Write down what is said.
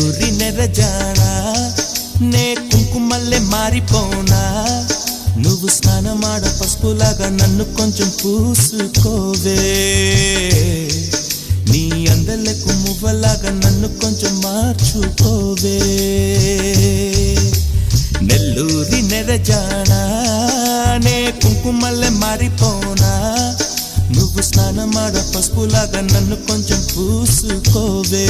నెల్లూరి నెరజానా నే కుంకుమల్లె మారిపోనా నువ్వు స్నానమాడ పసుపులాగా నన్ను కొంచెం పూసుకోవే నీ అందలకు మువ్వలాగా నన్ను కొంచెం మార్చుకోవే నెల్లూరి నెరజానా నే కుంకుమల్లె మారిపోనా నువ్వు స్నానమాడ పసుపులాగా నన్ను కొంచెం పూసుకోవే